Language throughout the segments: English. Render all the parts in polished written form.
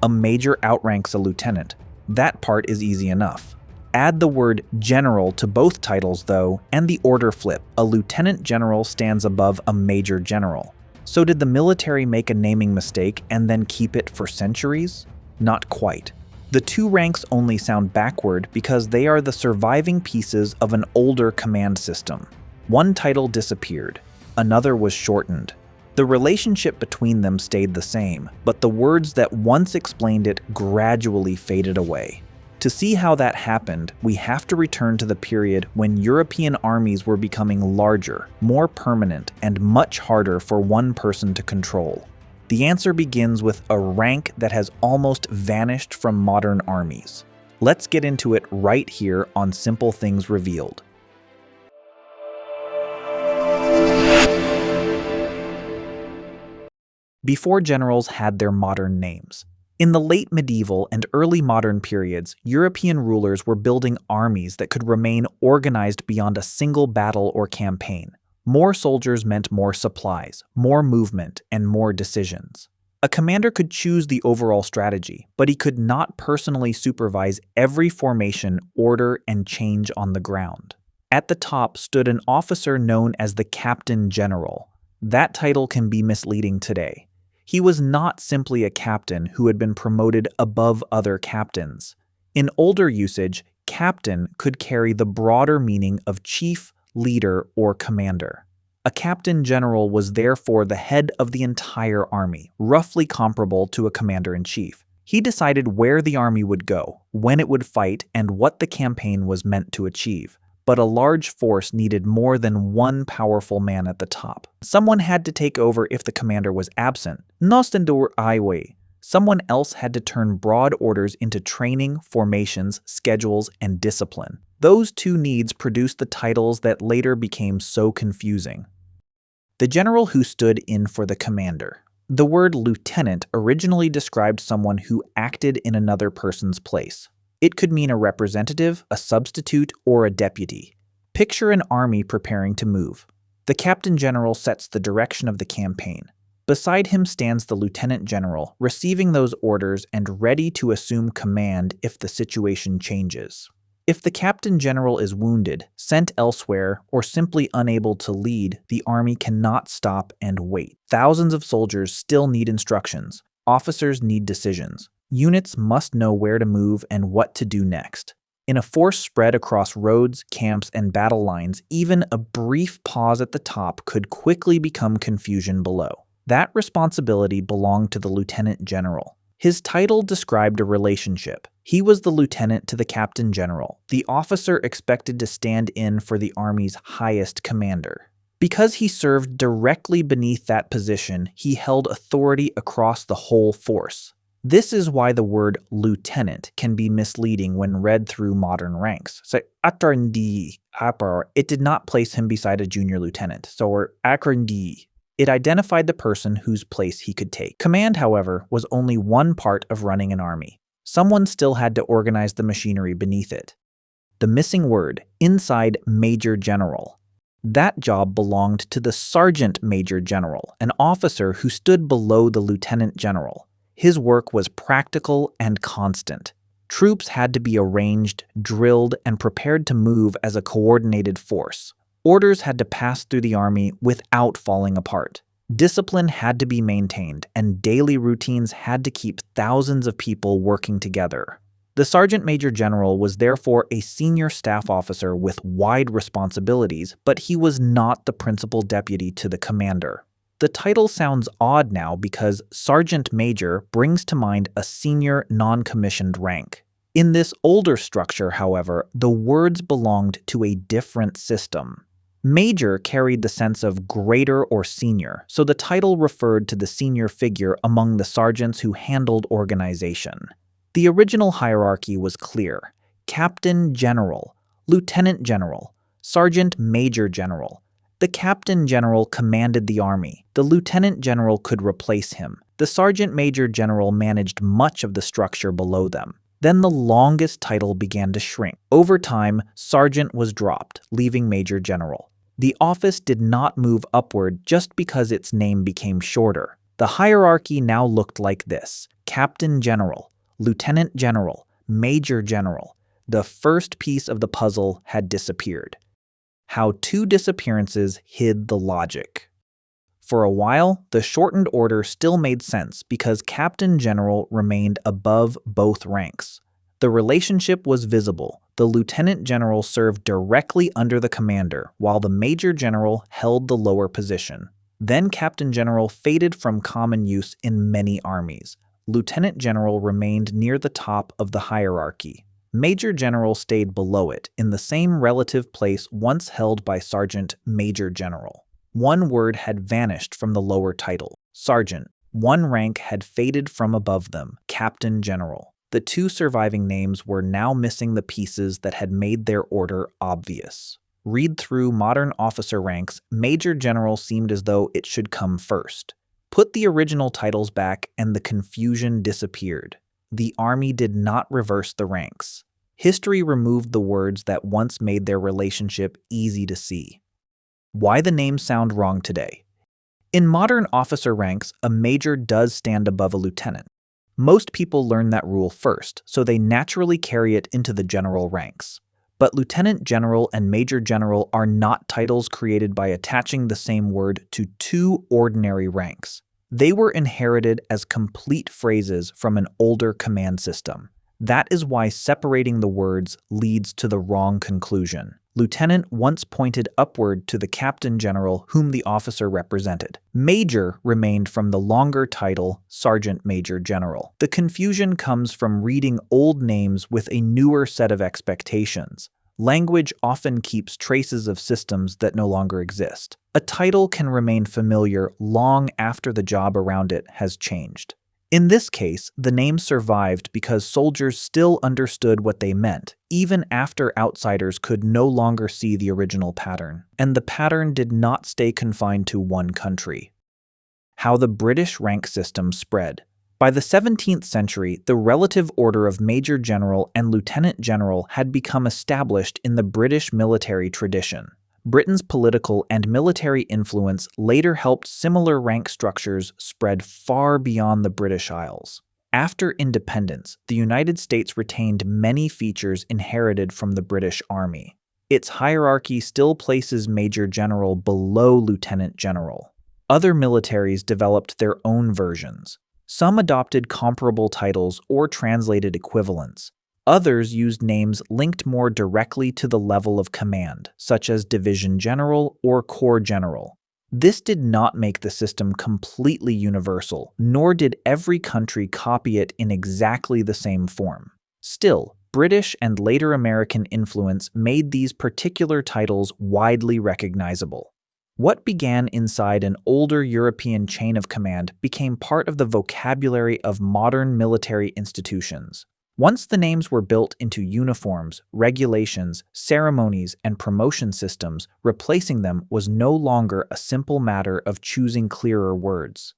A major outranks a lieutenant. That part is easy enough. Add the word general to both titles though, and the order flip. A lieutenant general stands above a major general. So did the military make a naming mistake and then keep it for centuries? Not quite. The two ranks only sound backward because they are the surviving pieces of an older command system. One title disappeared, another was shortened. The relationship between them stayed the same, but the words that once explained it gradually faded away. To see how that happened, we have to return to the period when European armies were becoming larger, more permanent, and much harder for one person to control. The answer begins with a rank that has almost vanished from modern armies. Let's get into it right here on Simple Things Revealed. Before generals had their modern names. In the late medieval and early modern periods, European rulers were building armies that could remain organized beyond a single battle or campaign. More soldiers meant more supplies, more movement, and more decisions. A commander could choose the overall strategy, but he could not personally supervise every formation, order, and change on the ground. At the top stood an officer known as the Captain General. That title can be misleading today. He was not simply a captain who had been promoted above other captains. In older usage, captain could carry the broader meaning of chief, leader, or commander. A captain general was therefore the head of the entire army, roughly comparable to a commander-in-chief. He decided where the army would go, when it would fight, and what the campaign was meant to achieve. But a large force needed more than one powerful man at the top. Someone had to take over if the commander was absent. Someone else had to turn broad orders into training, formations, schedules, and discipline. Those two needs produced the titles that later became so confusing. The general who stood in for the commander. The word lieutenant originally described someone who acted in another person's place. It could mean a representative, a substitute, or a deputy. Picture an army preparing to move. The captain general sets the direction of the campaign. Beside him stands the lieutenant general, receiving those orders and ready to assume command if the situation changes. If the captain general is wounded, sent elsewhere, or simply unable to lead, the army cannot stop and wait. Thousands of soldiers still need instructions. Officers need decisions. Units must know where to move and what to do next. In a force spread across roads, camps, and battle lines, even a brief pause at the top could quickly become confusion below. That responsibility belonged to the lieutenant general. His title described a relationship. He was the lieutenant to the captain general, the officer expected to stand in for the army's highest commander. Because he served directly beneath that position, he held authority across the whole force. This is why the word lieutenant can be misleading when read through modern ranks. So, it did not place him beside a junior lieutenant. So, it identified the person whose place he could take. Command, however, was only one part of running an army. Someone still had to organize the machinery beneath it. The missing word, inside major general. That job belonged to the sergeant major general, an officer who stood below the lieutenant general. His work was practical and constant. Troops had to be arranged, drilled, and prepared to move as a coordinated force. Orders had to pass through the army without falling apart. Discipline had to be maintained, and daily routines had to keep thousands of people working together. The sergeant major general was therefore a senior staff officer with wide responsibilities, but he was not the principal deputy to the commander. The title sounds odd now because sergeant major brings to mind a senior non-commissioned rank. In this older structure, however, the words belonged to a different system. Major carried the sense of greater or senior, so the title referred to the senior figure among the sergeants who handled organization. The original hierarchy was clear: Captain General, Lieutenant General, Sergeant Major General. The Captain General commanded the army. The Lieutenant General could replace him. The Sergeant Major General managed much of the structure below them. Then the longest title began to shrink. Over time, Sergeant was dropped, leaving Major General. The office did not move upward just because its name became shorter. The hierarchy now looked like this: Captain General, Lieutenant General, Major General. The first piece of the puzzle had disappeared. How two disappearances hid the logic. For a while, the shortened order still made sense because Captain General remained above both ranks. The relationship was visible. The Lieutenant General served directly under the commander, while the Major General held the lower position. Then Captain General faded from common use in many armies. Lieutenant General remained near the top of the hierarchy. Major General stayed below it, in the same relative place once held by Sergeant Major General. One word had vanished from the lower title, Sergeant. One rank had faded from above them, Captain General. The two surviving names were now missing the pieces that had made their order obvious. Read through modern officer ranks, Major General seemed as though it should come first. Put the original titles back and the confusion disappeared. The army did not reverse the ranks. History removed the words that once made their relationship easy to see. Why the names sound wrong today? In modern officer ranks, a major does stand above a lieutenant. Most people learn that rule first, so they naturally carry it into the general ranks. But Lieutenant General and Major General are not titles created by attaching the same word to two ordinary ranks. They were inherited as complete phrases from an older command system. That is why separating the words leads to the wrong conclusion. Lieutenant once pointed upward to the Captain General whom the officer represented. Major remained from the longer title Sergeant Major General. The confusion comes from reading old names with a newer set of expectations. Language often keeps traces of systems that no longer exist. A title can remain familiar long after the job around it has changed. In this case, the name survived because soldiers still understood what they meant, even after outsiders could no longer see the original pattern. And the pattern did not stay confined to one country. How the British rank system spread. By the 17th century, the relative order of Major General and Lieutenant General had become established in the British military tradition. Britain's political and military influence later helped similar rank structures spread far beyond the British Isles. After independence, the United States retained many features inherited from the British Army. Its hierarchy still places Major General below Lieutenant General. Other militaries developed their own versions. Some adopted comparable titles or translated equivalents. Others used names linked more directly to the level of command, such as Division General or Corps General. This did not make the system completely universal, nor did every country copy it in exactly the same form. Still, British and later American influence made these particular titles widely recognizable. What began inside an older European chain of command became part of the vocabulary of modern military institutions. Once the names were built into uniforms, regulations, ceremonies, and promotion systems, replacing them was no longer a simple matter of choosing clearer words.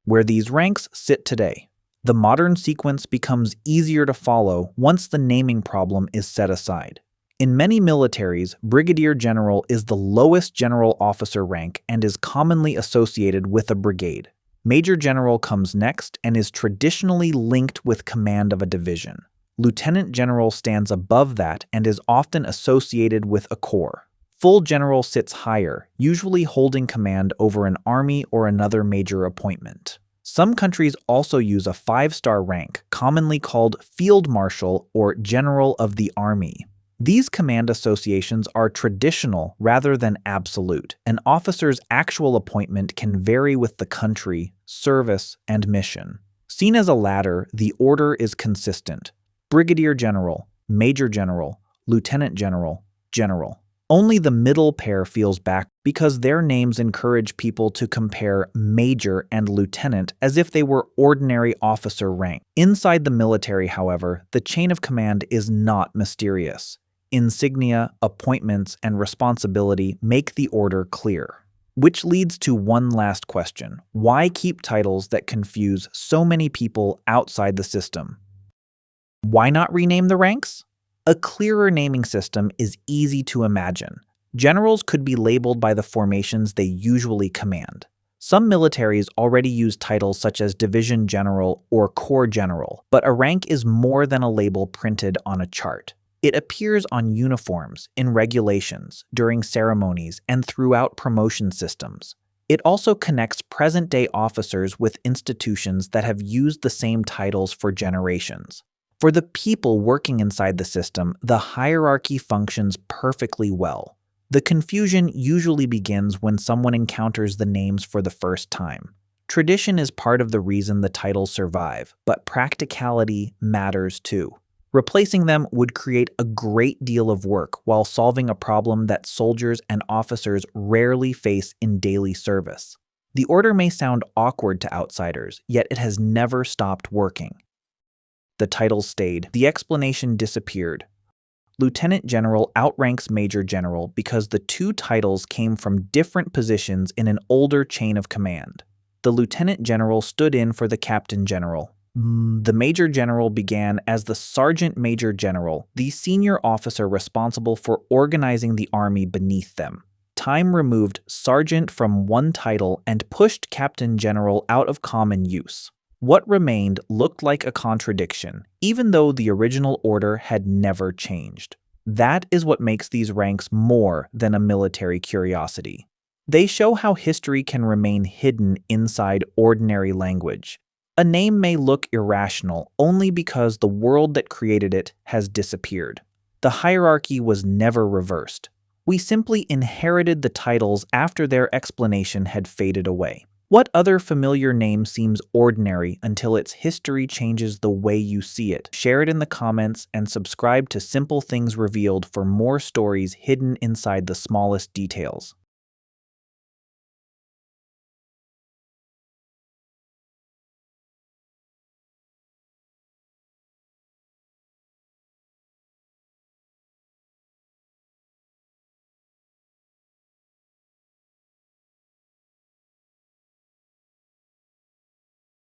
Where these ranks sit today, the modern sequence becomes easier to follow once the naming problem is set aside. In many militaries, Brigadier General is the lowest general officer rank and is commonly associated with a brigade. Major General comes next and is traditionally linked with command of a division. Lieutenant General stands above that and is often associated with a corps. Full General sits higher, usually holding command over an army or another major appointment. Some countries also use a 5-star rank, commonly called Field Marshal or General of the Army. These command associations are traditional rather than absolute. An officer's actual appointment can vary with the country, service, and mission. Seen as a ladder, the order is consistent. Brigadier General, Major General, Lieutenant General, General. Only the middle pair feels back because their names encourage people to compare major and lieutenant as if they were ordinary officer rank. Inside the military, however, the chain of command is not mysterious. Insignia, appointments, and responsibility make the order clear. Which leads to one last question. Why keep titles that confuse so many people outside the system? Why not rename the ranks? A clearer naming system is easy to imagine. Generals could be labeled by the formations they usually command. Some militaries already use titles such as Division General or Corps General, but a rank is more than a label printed on a chart. It appears on uniforms, in regulations, during ceremonies, and throughout promotion systems. It also connects present-day officers with institutions that have used the same titles for generations. For the people working inside the system, the hierarchy functions perfectly well. The confusion usually begins when someone encounters the names for the first time. Tradition is part of the reason the titles survive, but practicality matters too. Replacing them would create a great deal of work while solving a problem that soldiers and officers rarely face in daily service. The order may sound awkward to outsiders, yet it has never stopped working. The titles stayed. The explanation disappeared. Lieutenant General outranks Major General because the two titles came from different positions in an older chain of command. The Lieutenant General stood in for the Captain General. The Major General began as the Sergeant Major General, the senior officer responsible for organizing the army beneath them. Time removed Sergeant from one title and pushed Captain General out of common use. What remained looked like a contradiction, even though the original order had never changed. That is what makes these ranks more than a military curiosity. They show how history can remain hidden inside ordinary language. A name may look irrational only because the world that created it has disappeared. The hierarchy was never reversed. We simply inherited the titles after their explanation had faded away. What other familiar name seems ordinary until its history changes the way you see it? Share it in the comments and subscribe to Simple Things Revealed for more stories hidden inside the smallest details.